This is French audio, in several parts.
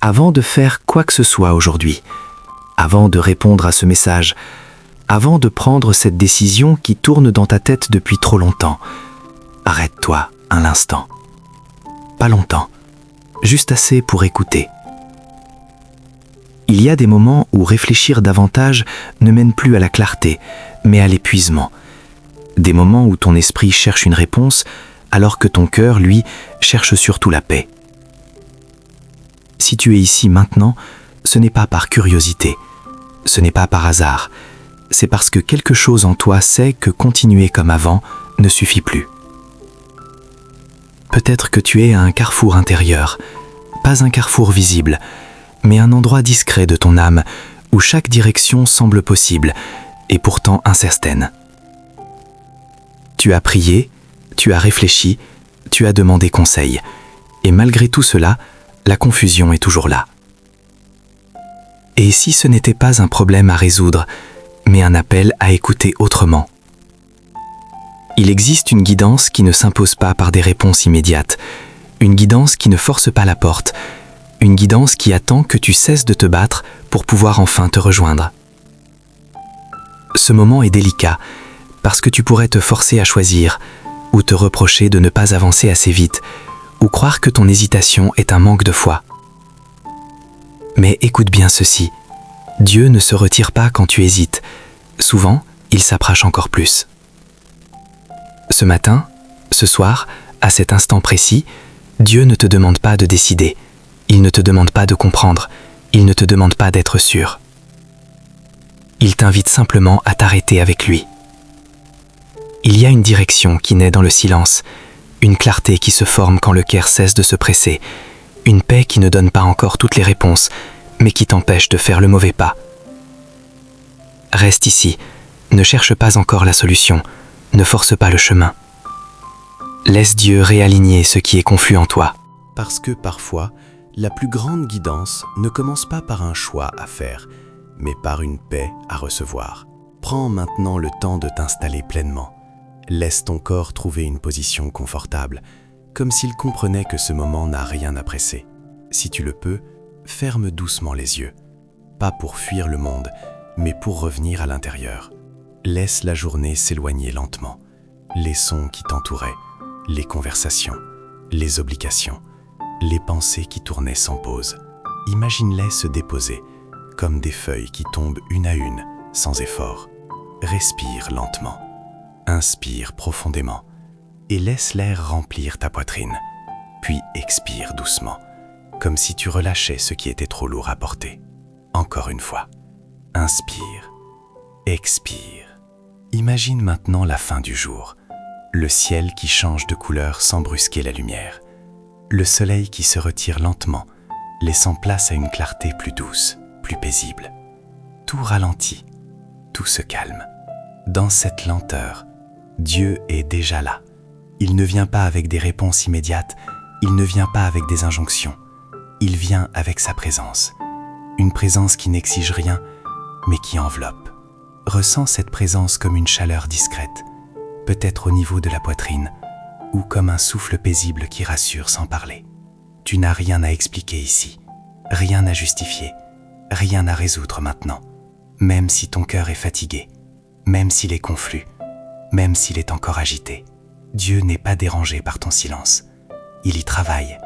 Avant de faire quoi que ce soit aujourd'hui, avant de répondre à ce message, avant de prendre cette décision qui tourne dans ta tête depuis trop longtemps, arrête-toi un instant. Pas longtemps, juste assez pour écouter. Il y a des moments où réfléchir davantage ne mène plus à la clarté, mais à l'épuisement. Des moments où ton esprit cherche une réponse, alors que ton cœur, lui, cherche surtout la paix. Si tu es ici maintenant, ce n'est pas par curiosité, ce n'est pas par hasard, c'est parce que quelque chose en toi sait que continuer comme avant ne suffit plus. Peut-être que tu es à un carrefour intérieur, pas un carrefour visible, mais un endroit discret de ton âme où chaque direction semble possible et pourtant incertaine. Tu as prié, tu as réfléchi, tu as demandé conseil, et malgré tout cela, la confusion est toujours là. Et si ce n'était pas un problème à résoudre, mais un appel à écouter autrement? Il existe une guidance qui ne s'impose pas par des réponses immédiates, une guidance qui ne force pas la porte, une guidance qui attend que tu cesses de te battre pour pouvoir enfin te rejoindre. Ce moment est délicat, parce que tu pourrais te forcer à choisir, ou te reprocher de ne pas avancer assez vite, ou croire que ton hésitation est un manque de foi. Mais écoute bien ceci, Dieu ne se retire pas quand tu hésites, souvent il s'approche encore plus. Ce matin, ce soir, à cet instant précis, Dieu ne te demande pas de décider, il ne te demande pas de comprendre, il ne te demande pas d'être sûr. Il t'invite simplement à t'arrêter avec lui. Il y a une direction qui naît dans le silence, une clarté qui se forme quand le cœur cesse de se presser, une paix qui ne donne pas encore toutes les réponses, mais qui t'empêche de faire le mauvais pas. Reste ici, ne cherche pas encore la solution, ne force pas le chemin. Laisse Dieu réaligner ce qui est confus en toi. Parce que parfois, la plus grande guidance ne commence pas par un choix à faire, mais par une paix à recevoir. Prends maintenant le temps de t'installer pleinement. Laisse ton corps trouver une position confortable, comme s'il comprenait que ce moment n'a rien à presser. Si tu le peux, ferme doucement les yeux. Pas pour fuir le monde, mais pour revenir à l'intérieur. Laisse la journée s'éloigner lentement. Les sons qui t'entouraient, les conversations, les obligations, les pensées qui tournaient sans pause. Imagine-les se déposer, comme des feuilles qui tombent une à une, sans effort. Respire lentement. Inspire profondément et laisse l'air remplir ta poitrine. Puis expire doucement, comme si tu relâchais ce qui était trop lourd à porter. Encore une fois. Inspire. Expire. Imagine maintenant la fin du jour. Le ciel qui change de couleur sans brusquer la lumière. Le soleil qui se retire lentement, laissant place à une clarté plus douce, plus paisible. Tout ralentit, tout se calme. Dans cette lenteur, Dieu est déjà là. Il ne vient pas avec des réponses immédiates, il ne vient pas avec des injonctions. Il vient avec sa présence. Une présence qui n'exige rien, mais qui enveloppe. Ressens cette présence comme une chaleur discrète, peut-être au niveau de la poitrine, ou comme un souffle paisible qui rassure sans parler. Tu n'as rien à expliquer ici, rien à justifier, rien à résoudre maintenant, même si ton cœur est fatigué, même s'il est confus, même s'il est encore agité. Dieu n'est pas dérangé par ton silence. Il y travaille,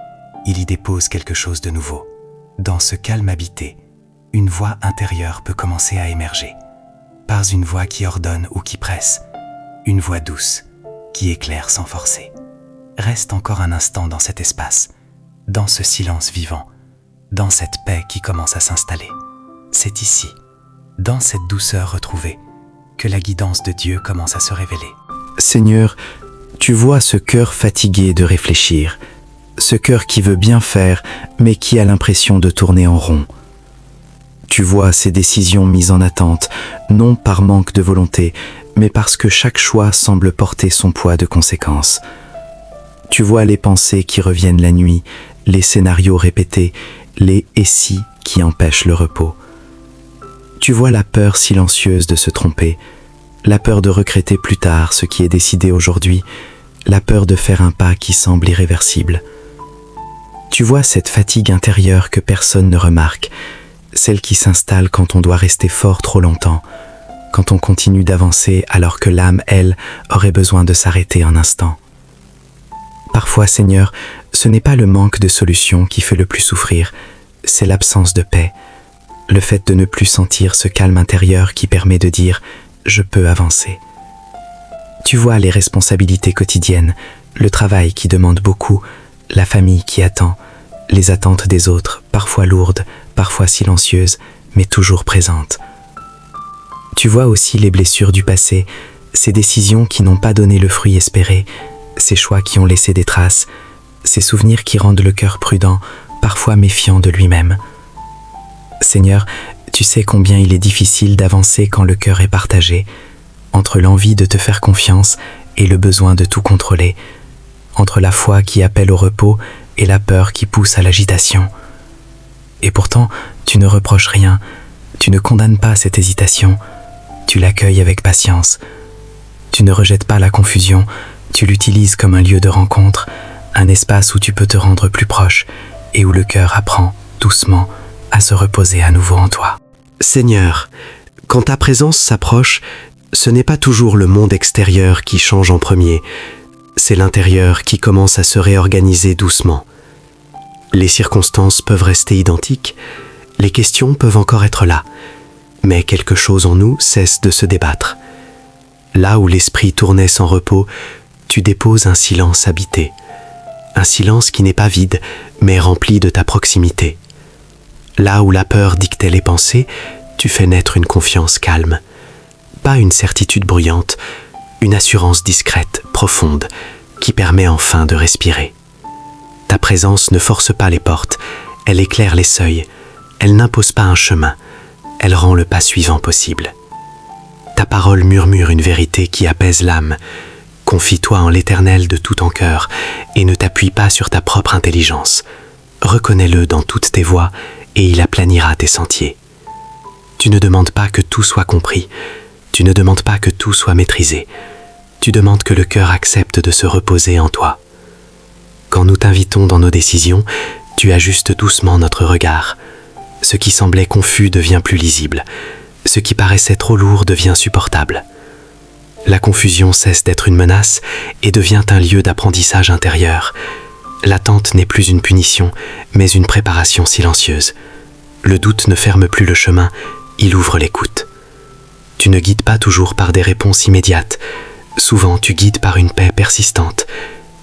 il y dépose quelque chose de nouveau. Dans ce calme habité, une voix intérieure peut commencer à émerger. Pas une voix qui ordonne ou qui presse, une voix douce, qui éclaire sans forcer. Reste encore un instant dans cet espace, dans ce silence vivant, dans cette paix qui commence à s'installer. C'est ici, dans cette douceur retrouvée, que la guidance de Dieu commence à se révéler. Seigneur, tu vois ce cœur fatigué de réfléchir, ce cœur qui veut bien faire, mais qui a l'impression de tourner en rond. Tu vois ces décisions mises en attente, non par manque de volonté, mais parce que chaque choix semble porter son poids de conséquences. Tu vois les pensées qui reviennent la nuit, les scénarios répétés, les « et si » qui empêchent le repos. Tu vois la peur silencieuse de se tromper, la peur de regretter plus tard ce qui est décidé aujourd'hui, la peur de faire un pas qui semble irréversible. Tu vois cette fatigue intérieure que personne ne remarque, celle qui s'installe quand on doit rester fort trop longtemps, quand on continue d'avancer alors que l'âme, elle, aurait besoin de s'arrêter un instant. Parfois, Seigneur, ce n'est pas le manque de solution qui fait le plus souffrir, c'est l'absence de paix, le fait de ne plus sentir ce calme intérieur qui permet de dire « je peux avancer ». Tu vois les responsabilités quotidiennes, le travail qui demande beaucoup, la famille qui attend, les attentes des autres, parfois lourdes, parfois silencieuses, mais toujours présentes. Tu vois aussi les blessures du passé, ces décisions qui n'ont pas donné le fruit espéré, ces choix qui ont laissé des traces, ces souvenirs qui rendent le cœur prudent, parfois méfiant de lui-même. Seigneur, tu sais combien il est difficile d'avancer quand le cœur est partagé, entre l'envie de te faire confiance et le besoin de tout contrôler, entre la foi qui appelle au repos et la peur qui pousse à l'agitation. Et pourtant, tu ne reproches rien, tu ne condamnes pas cette hésitation, tu l'accueilles avec patience. Tu ne rejettes pas la confusion, tu l'utilises comme un lieu de rencontre, un espace où tu peux te rendre plus proche et où le cœur apprend, doucement, à se reposer à nouveau en toi. Seigneur, quand ta présence s'approche, ce n'est pas toujours le monde extérieur qui change en premier, c'est l'intérieur qui commence à se réorganiser doucement. Les circonstances peuvent rester identiques, les questions peuvent encore être là, mais quelque chose en nous cesse de se débattre. Là où l'esprit tournait sans repos, tu déposes un silence habité, un silence qui n'est pas vide, mais rempli de ta proximité. Là où la peur dictait les pensées, tu fais naître une confiance calme. Pas une certitude bruyante, une assurance discrète, profonde, qui permet enfin de respirer. Ta présence ne force pas les portes, elle éclaire les seuils, elle n'impose pas un chemin, elle rend le pas suivant possible. Ta parole murmure une vérité qui apaise l'âme. Confie-toi en l'Éternel de tout ton cœur et ne t'appuie pas sur ta propre intelligence. Reconnais-le dans toutes tes voies et il aplanira tes sentiers. Tu ne demandes pas que tout soit compris, tu ne demandes pas que tout soit maîtrisé, tu demandes que le cœur accepte de se reposer en toi. Quand nous t'invitons dans nos décisions, tu ajustes doucement notre regard. Ce qui semblait confus devient plus lisible, ce qui paraissait trop lourd devient supportable. La confusion cesse d'être une menace et devient un lieu d'apprentissage intérieur. L'attente n'est plus une punition, mais une préparation silencieuse. Le doute ne ferme plus le chemin, il ouvre l'écoute. Tu ne guides pas toujours par des réponses immédiates. Souvent, tu guides par une paix persistante,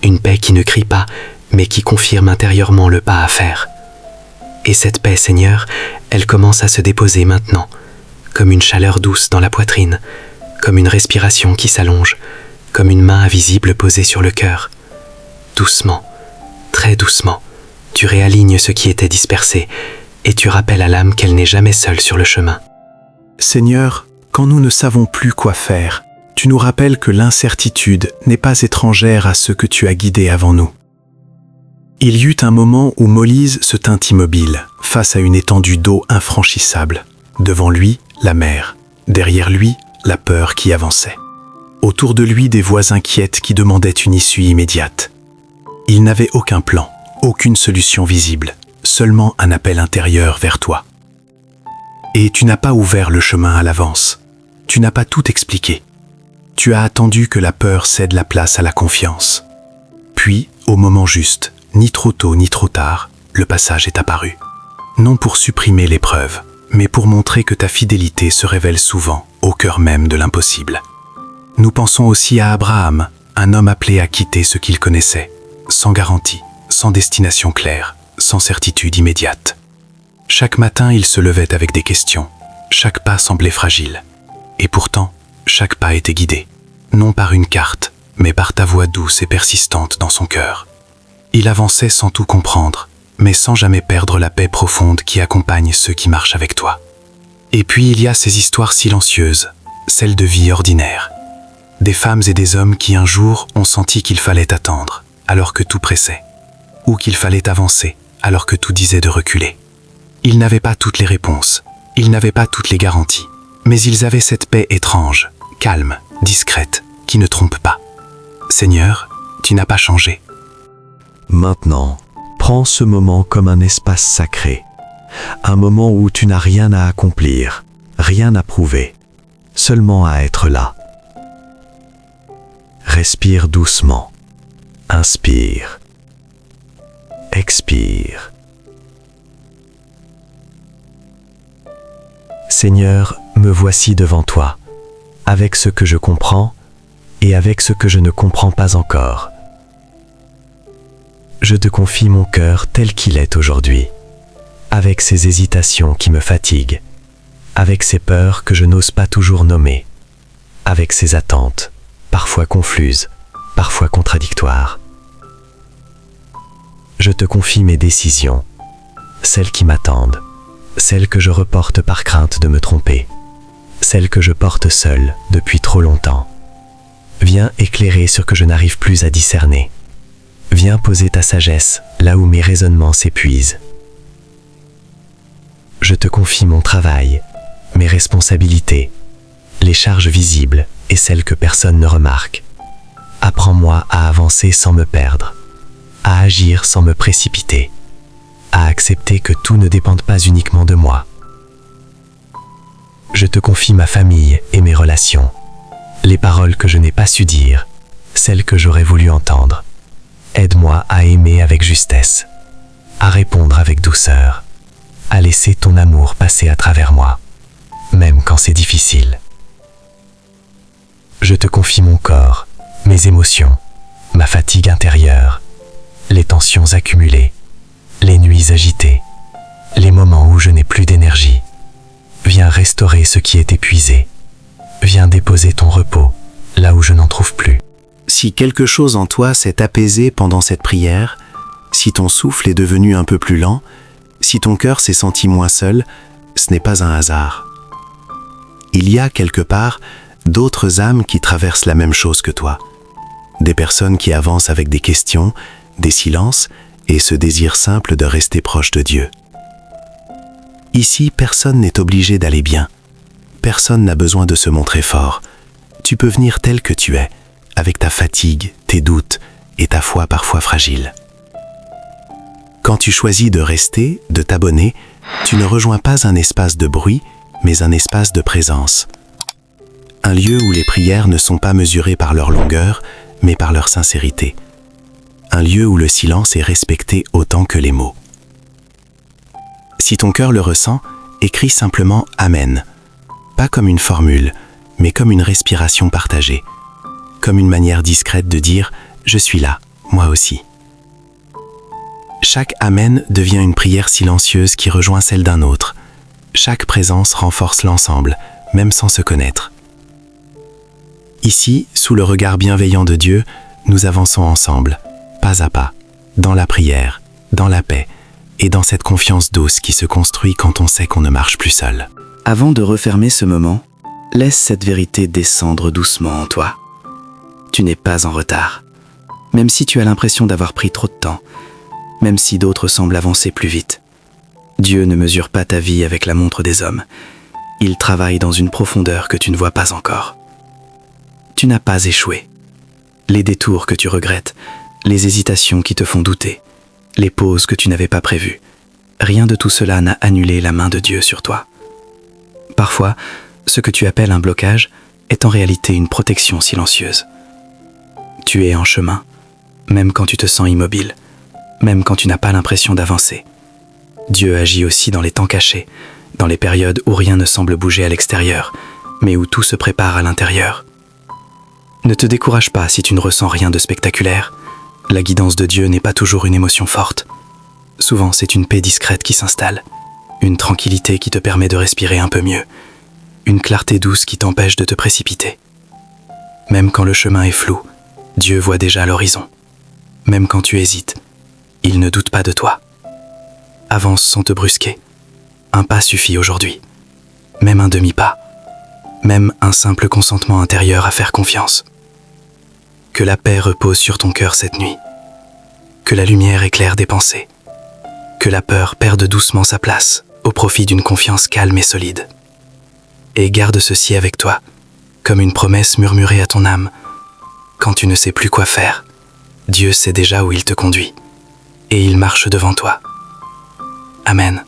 une paix qui ne crie pas, mais qui confirme intérieurement le pas à faire. Et cette paix, Seigneur, elle commence à se déposer maintenant, comme une chaleur douce dans la poitrine, comme une respiration qui s'allonge, comme une main invisible posée sur le cœur. Doucement, très doucement, tu réalignes ce qui était dispersé et tu rappelles à l'âme qu'elle n'est jamais seule sur le chemin. Seigneur, quand nous ne savons plus quoi faire, tu nous rappelles que l'incertitude n'est pas étrangère à ce que tu as guidé avant nous. Il y eut un moment où Moïse se tint immobile, face à une étendue d'eau infranchissable. Devant lui, la mer. Derrière lui, la peur qui avançait. Autour de lui, des voix inquiètes qui demandaient une issue immédiate. Il n'avait aucun plan, aucune solution visible, seulement un appel intérieur vers toi. Et tu n'as pas ouvert le chemin à l'avance. Tu n'as pas tout expliqué. Tu as attendu que la peur cède la place à la confiance. Puis, au moment juste, ni trop tôt ni trop tard, le passage est apparu. Non pour supprimer l'épreuve, mais pour montrer que ta fidélité se révèle souvent au cœur même de l'impossible. Nous pensons aussi à Abraham, un homme appelé à quitter ce qu'il connaissait, sans garantie, sans destination claire, sans certitude immédiate. Chaque matin, il se levait avec des questions. Chaque pas semblait fragile. Et pourtant, chaque pas était guidé, non par une carte, mais par ta voix douce et persistante dans son cœur. Il avançait sans tout comprendre, mais sans jamais perdre la paix profonde qui accompagne ceux qui marchent avec toi. Et puis il y a ces histoires silencieuses, celles de vie ordinaire. Des femmes et des hommes qui un jour ont senti qu'il fallait attendre, alors que tout pressait, ou qu'il fallait avancer, alors que tout disait de reculer. Ils n'avaient pas toutes les réponses, ils n'avaient pas toutes les garanties, mais ils avaient cette paix étrange, calme, discrète, qui ne trompe pas. Seigneur, tu n'as pas changé. Maintenant, Prends ce moment comme un espace sacré, un moment où tu n'as rien à accomplir, rien à prouver, seulement à être là. Respire doucement. Inspire. Expire. Seigneur, me voici devant toi, avec ce que je comprends et avec ce que je ne comprends pas encore. Je te confie mon cœur tel qu'il est aujourd'hui, avec ses hésitations qui me fatiguent, avec ses peurs que je n'ose pas toujours nommer, avec ses attentes, parfois confuses, parfois contradictoires. Je te confie mes décisions, celles qui m'attendent, celles que je reporte par crainte de me tromper, celles que je porte seule depuis trop longtemps. Viens éclairer ce que je n'arrive plus à discerner. Viens poser ta sagesse là où mes raisonnements s'épuisent. Je te confie mon travail, mes responsabilités, les charges visibles et celles que personne ne remarque. Apprends-moi à avancer sans me perdre, à agir sans me précipiter, à accepter que tout ne dépende pas uniquement de moi. Je te confie ma famille et mes relations, les paroles que je n'ai pas su dire, celles que j'aurais voulu entendre. Aide-moi à aimer avec justesse, à répondre avec douceur, à laisser ton amour passer à travers moi, même quand c'est difficile. Je te confie mon corps, mes émotions, ma fatigue intérieure, les tensions accumulées, les nuits agitées, les moments où je n'ai plus d'énergie. Viens restaurer ce qui est épuisé. Viens déposer ton repos là où je n'en trouve plus. Si quelque chose en toi s'est apaisé pendant cette prière, si ton souffle est devenu un peu plus lent, si ton cœur s'est senti moins seul, ce n'est pas un hasard. Il y a quelque part d'autres âmes qui traversent la même chose que toi. Des personnes qui avancent avec des questions, des silences et ce désir simple de rester proche de Dieu. Ici, personne n'est obligé d'aller bien. Personne n'a besoin de se montrer fort. Tu peux venir tel que tu es, avec ta fatigue, tes doutes et ta foi parfois fragile. Quand tu choisis de rester, de t'abonner, tu ne rejoins pas un espace de bruit, mais un espace de présence. Un lieu où les prières ne sont pas mesurées par leur longueur, mais par leur sincérité. Un lieu où le silence est respecté autant que les mots. Si ton cœur le ressent, écris simplement « Amen », pas comme une formule, mais comme une respiration partagée, comme une manière discrète de dire « Je suis là, moi aussi ». Chaque « Amen » devient une prière silencieuse qui rejoint celle d'un autre. Chaque présence renforce l'ensemble, même sans se connaître. Ici, sous le regard bienveillant de Dieu, nous avançons ensemble, pas à pas, dans la prière, dans la paix, et dans cette confiance douce qui se construit quand on sait qu'on ne marche plus seul. Avant de refermer ce moment, laisse cette vérité descendre doucement en toi. Tu n'es pas en retard. Même si tu as l'impression d'avoir pris trop de temps, même si d'autres semblent avancer plus vite. Dieu ne mesure pas ta vie avec la montre des hommes. Il travaille dans une profondeur que tu ne vois pas encore. Tu n'as pas échoué. Les détours que tu regrettes, les hésitations qui te font douter, les pauses que tu n'avais pas prévues, rien de tout cela n'a annulé la main de Dieu sur toi. Parfois, ce que tu appelles un blocage est en réalité une protection silencieuse. Tu es en chemin, même quand tu te sens immobile, même quand tu n'as pas l'impression d'avancer. Dieu agit aussi dans les temps cachés, dans les périodes où rien ne semble bouger à l'extérieur, mais où tout se prépare à l'intérieur. Ne te décourage pas si tu ne ressens rien de spectaculaire. La guidance de Dieu n'est pas toujours une émotion forte. Souvent, c'est une paix discrète qui s'installe, une tranquillité qui te permet de respirer un peu mieux, une clarté douce qui t'empêche de te précipiter. Même quand le chemin est flou, Dieu voit déjà l'horizon. Même quand tu hésites, il ne doute pas de toi. Avance sans te brusquer. Un pas suffit aujourd'hui. Même un demi-pas. Même un simple consentement intérieur à faire confiance. Que la paix repose sur ton cœur cette nuit. Que la lumière éclaire des pensées. Que la peur perde doucement sa place au profit d'une confiance calme et solide. Et garde ceci avec toi, comme une promesse murmurée à ton âme. Quand tu ne sais plus quoi faire, Dieu sait déjà où il te conduit. et il marche devant toi. Amen.